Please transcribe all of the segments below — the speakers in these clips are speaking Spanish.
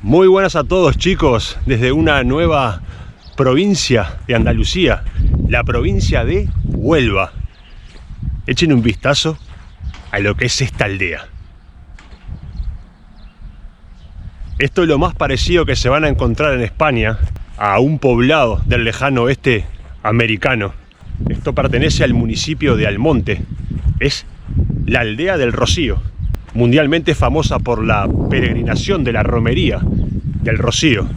Muy buenas a todos, chicos, desde una nueva provincia de Andalucía, la provincia de Huelva. Echen un vistazo a lo que es esta aldea. Esto es lo más parecido que se van a encontrar en España a un poblado del lejano oeste americano. Esto pertenece al municipio de Almonte. Es la aldea del Rocío, mundialmente famosa por la peregrinación de la romería del Rocío,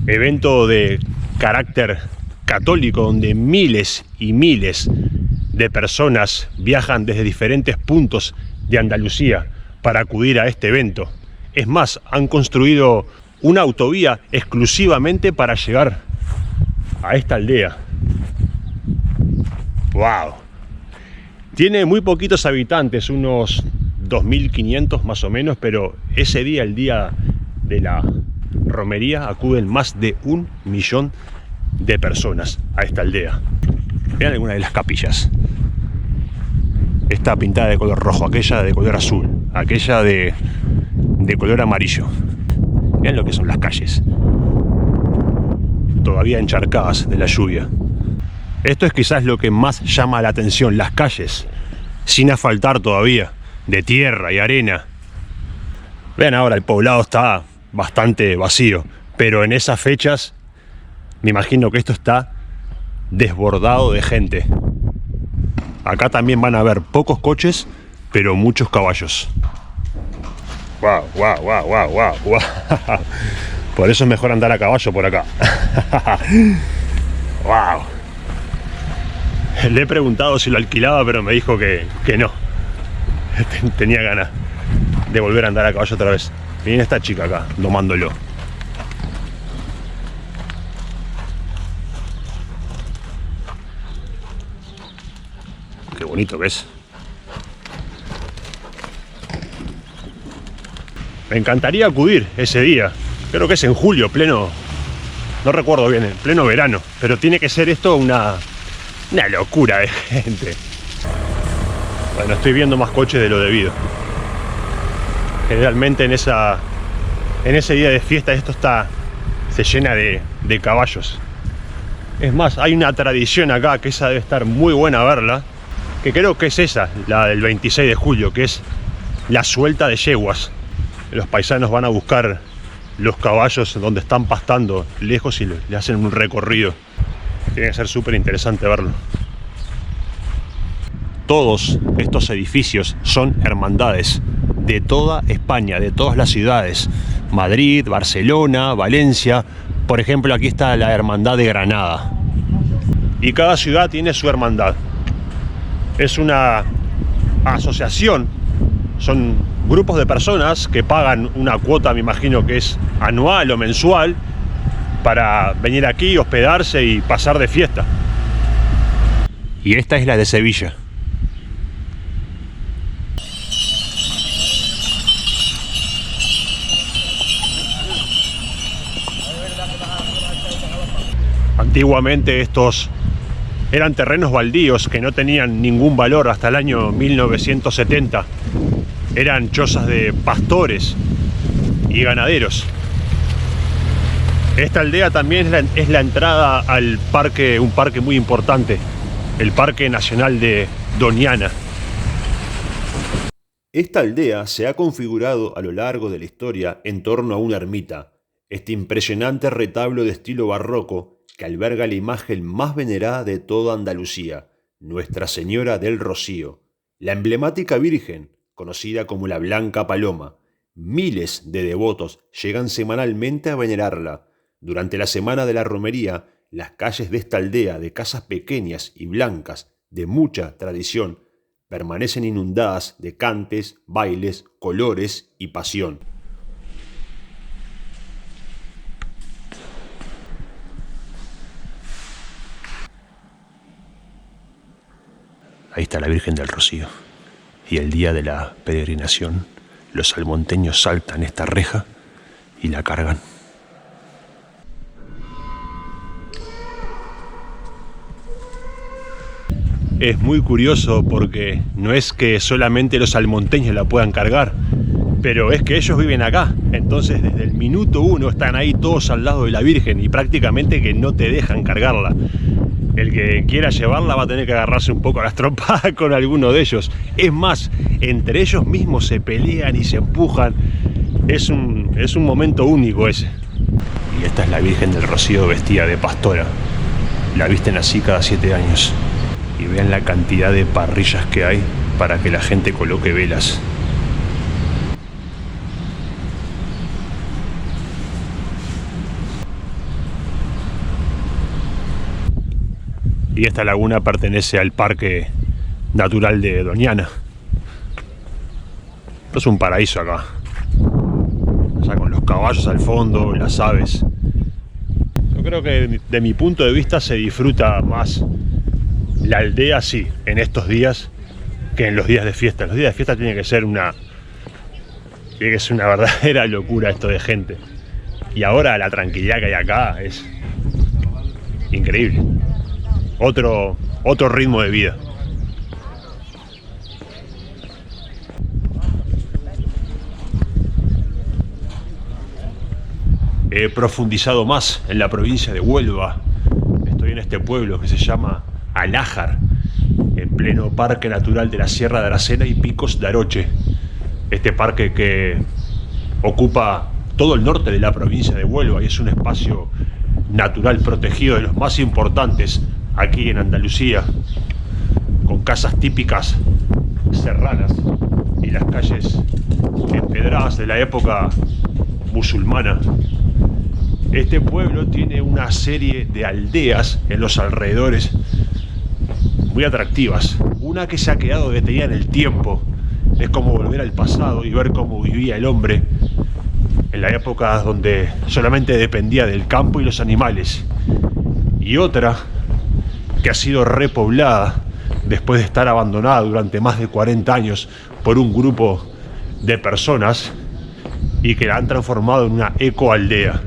evento de carácter católico donde miles y miles de personas viajan desde diferentes puntos de Andalucía para acudir a este evento. Es más, han construido una autovía exclusivamente para llegar a esta aldea. ¡Wow! Tiene muy poquitos habitantes, unos 2.500 más o menos, pero ese día, el día de la romería, acuden más de 1 millón de personas a esta aldea. Vean alguna de las capillas. Esta pintada de color rojo, aquella de color azul, aquella de color amarillo. Vean lo que son las calles, todavía encharcadas de la lluvia. Esto es quizás lo que más llama la atención, las calles, sin asfaltar todavía, de tierra y arena. Vean ahora, el poblado está bastante vacío, pero en esas fechas me imagino que esto está desbordado de gente. Acá también van a haber pocos coches, pero muchos caballos. ¡Wow, wow, wow, wow, wow, wow! Por eso es mejor andar a caballo por acá. ¡Wow! Le he preguntado si lo alquilaba, pero me dijo que no. Tenía ganas de volver a andar a caballo otra vez. Miren esta chica acá, domándolo. Qué bonito que es. Me encantaría acudir ese día. Creo que es en julio, pleno... No recuerdo bien, en pleno verano. Pero tiene que ser esto una locura de gente. Bueno, estoy viendo más coches de lo debido. Generalmente en ese día de fiesta esto se llena de caballos. Es más, hay una tradición acá que esa debe estar muy buena verla, que creo que es esa, la del 26 de julio, que es la suelta de yeguas. Los paisanos van a buscar los caballos donde están pastando lejos y le hacen un recorrido. Tiene que ser súper interesante verlo. Todos estos edificios son hermandades de toda España, de todas las ciudades. Madrid, Barcelona, Valencia. Por ejemplo, aquí está la Hermandad de Granada. Y cada ciudad tiene su hermandad. Es una asociación. Son grupos de personas que pagan una cuota, me imagino que es anual o mensual, para venir aquí, hospedarse y pasar de fiesta. Y esta es la de Sevilla. Antiguamente estos eran terrenos baldíos que no tenían ningún valor hasta el año 1970. Eran chozas de pastores y ganaderos. Esta aldea también es la entrada al parque, un parque muy importante, el Parque Nacional de Doñana. Esta aldea se ha configurado a lo largo de la historia en torno a una ermita, este impresionante retablo de estilo barroco que alberga la imagen más venerada de toda Andalucía, Nuestra Señora del Rocío, la emblemática Virgen, conocida como la Blanca Paloma. Miles de devotos llegan semanalmente a venerarla. Durante la semana de la romería, las calles de esta aldea de casas pequeñas y blancas, de mucha tradición, permanecen inundadas de cantes, bailes, colores y pasión. Ahí está la Virgen del Rocío. Y el día de la peregrinación, los almonteños saltan esta reja y la cargan. Es muy curioso porque no es que solamente los almonteños la puedan cargar. Pero es que ellos viven acá, entonces desde el minuto 1 están ahí todos al lado de la Virgen y prácticamente que no te dejan cargarla. El que quiera llevarla va a tener que agarrarse un poco a las trompadas con alguno de ellos. Es más, entre ellos mismos se pelean y se empujan. Es un momento único ese. Y esta es la Virgen del Rocío vestida de pastora. La visten así cada 7 años. Y vean la cantidad de parrillas que hay para que la gente coloque velas. Y esta laguna pertenece al Parque Natural de Doñana. Esto es un paraíso acá. O sea, con los caballos al fondo, las aves. Yo creo que de mi punto de vista se disfruta más la aldea, sí, en estos días que en los días de fiesta. En los días de fiesta tiene que ser una verdadera locura esto de gente. Y ahora la tranquilidad que hay acá es increíble. Otro ritmo de vida. He profundizado más en la provincia de Huelva. Estoy en este pueblo que se llama Alájar, en pleno Parque Natural de la Sierra de Aracena y Picos de Aroche. Este parque que ocupa todo el norte de la provincia de Huelva y es un espacio natural protegido de los más importantes aquí en Andalucía, con casas típicas serranas y las calles empedradas de la época musulmana. Este pueblo tiene una serie de aldeas en los alrededores muy atractivas. Una que se ha quedado detenida en el tiempo, es como volver al pasado y ver cómo vivía el hombre en la época donde solamente dependía del campo y los animales. Y otra que ha sido repoblada después de estar abandonada durante más de 40 años por un grupo de personas y que la han transformado en una ecoaldea,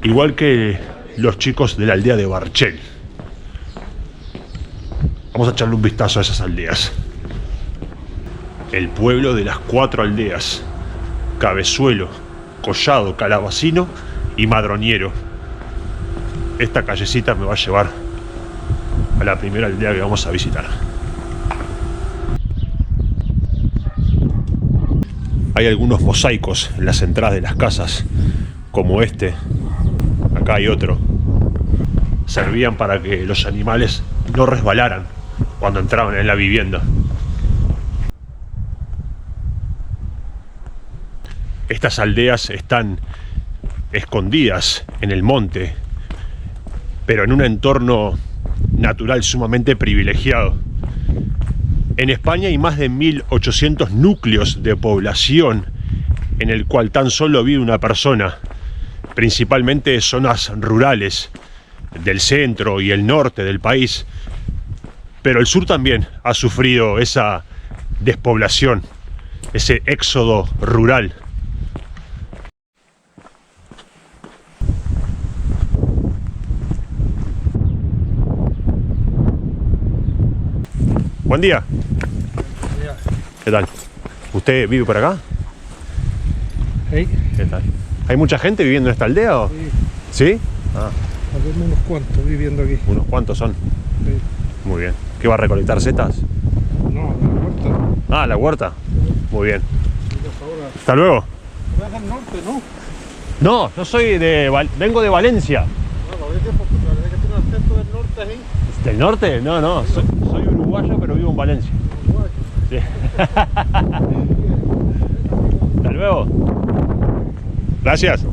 igual que los chicos de la aldea de Barchel. Vamos a echarle un vistazo a esas aldeas. El pueblo de las 4 aldeas: Cabezuelo, Collado, Calabacino y Madroñero. Esta callecita me va a llevar a la primera aldea que vamos a visitar. Hay algunos mosaicos en las entradas de las casas, como este. Acá hay otro. Servían para que los animales no resbalaran cuando entraban en la vivienda. Estas aldeas están escondidas en el monte, pero en un entorno natural sumamente privilegiado. En España hay más de 1800 núcleos de población en el cual tan solo vive una persona, principalmente zonas rurales del centro y el norte del país, pero el sur también ha sufrido esa despoblación, ese éxodo rural. Buen día. Buen día. ¿Qué tal? ¿Usted vive por acá? ¿Sí? ¿Qué tal? ¿Hay mucha gente viviendo en esta aldea o? Sí, ¿Sí? Ah, habemos unos cuantos viviendo aquí. ¿unos cuantos son? Sí. Muy bien. ¿Qué va a recolectar setas? No, la huerta. Ah, la huerta. Muy bien. Ahora, Hasta luego. ¿vas al norte, no? No, yo soy vengo de Valencia. No, lo dices porque parece que tiene un acento del norte ahí. ¿Del norte? No, no. Soy uruguayo, pero vivo en Valencia. Uruguayo. Sí. Hasta luego. Gracias.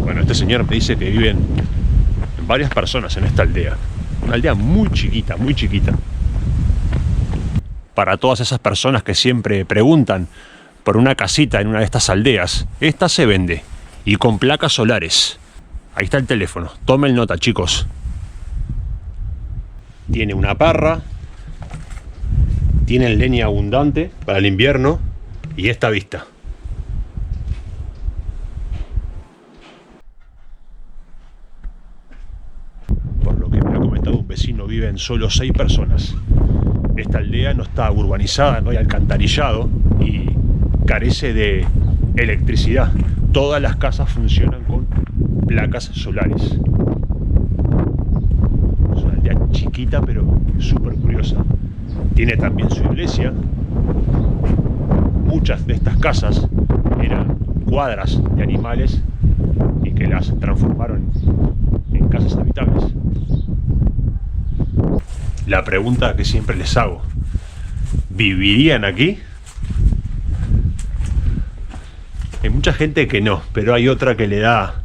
Bueno, este señor me dice que viven varias personas en esta aldea. Una aldea muy chiquita, muy chiquita. Para todas esas personas que siempre preguntan por una casita en una de estas aldeas, esta se vende y con placas solares. Ahí está el teléfono. Tomen nota, chicos. Tiene una parra, tiene leña abundante para el invierno y esta vista. Por lo que me ha comentado un vecino, viven solo 6 personas. Esta aldea no está urbanizada, no hay alcantarillado y carece de electricidad. Todas las casas funcionan con placas solares. Es una aldea chiquita pero súper curiosa. Tiene también su iglesia. Muchas de estas casas eran cuadras de animales y que las transformaron en casas habitables. La pregunta que siempre les hago: ¿vivirían aquí? Hay mucha gente que no, pero hay otra que le da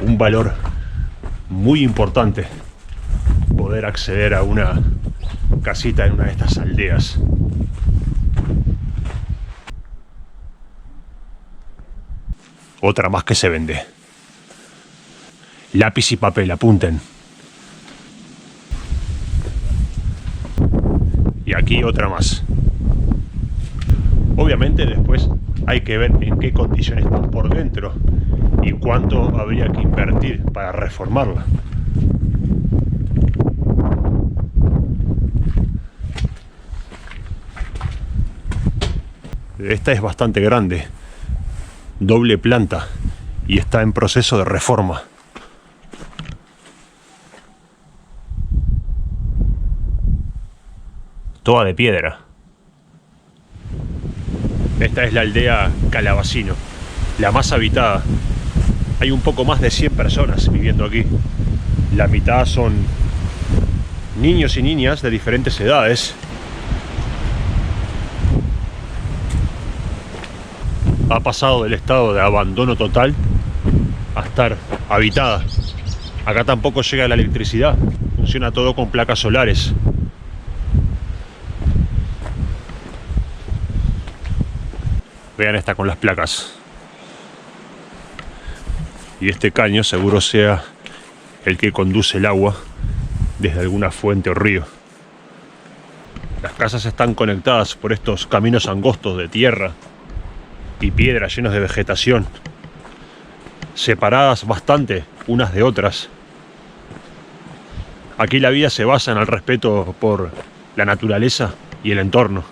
un valor muy importante poder acceder a una casita en una de estas aldeas. Otra más que se vende. Lápiz y papel, apunten. Y aquí otra más. Obviamente después hay que ver en qué condiciones están por dentro y cuánto habría que invertir para reformarla. Esta es bastante grande, doble planta, y está en proceso de reforma. Toda de piedra. Esta es la aldea Calabacino, la más habitada. Hay un poco más de 100 personas viviendo aquí. La mitad son niños y niñas de diferentes edades. Ha pasado del estado de abandono total a estar habitada. Acá tampoco llega la electricidad, funciona todo con placas solares. Vean esta con las placas. Y este caño seguro sea el que conduce el agua desde alguna fuente o río. Las casas están conectadas por estos caminos angostos de tierra y piedra llenos de vegetación, separadas bastante unas de otras. Aquí la vida se basa en el respeto por la naturaleza y el entorno.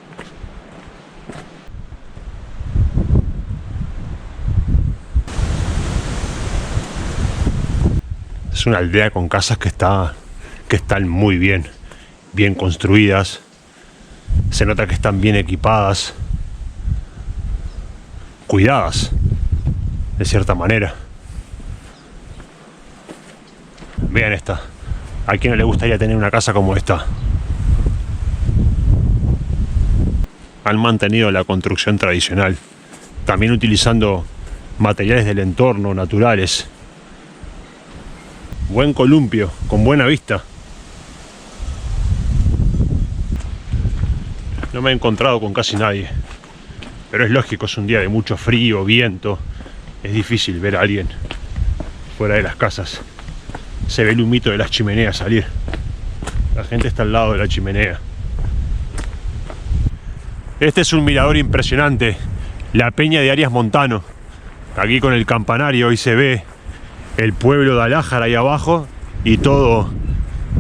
Es una aldea con casas que están muy bien construidas. Se nota que están bien equipadas, cuidadas, de cierta manera. Vean esta. ¿A quién no le gustaría tener una casa como esta? Han mantenido la construcción tradicional, también utilizando materiales del entorno, naturales. Buen columpio, con buena vista. No me he encontrado con casi nadie, pero es lógico, es un día de mucho frío, viento. Es difícil ver a alguien fuera de las casas. Se ve el humito de las chimeneas salir. La gente está al lado de la chimenea. Este es un mirador impresionante, la Peña de Arias Montano. Aquí con el campanario y se ve el pueblo de Alájar ahí abajo y todo,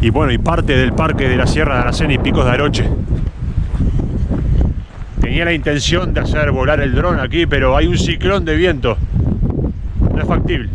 y bueno, y parte del parque de la Sierra de Aracena y Picos de Aroche. Tenía la intención de hacer volar el dron aquí, pero hay un ciclón de viento. No es factible.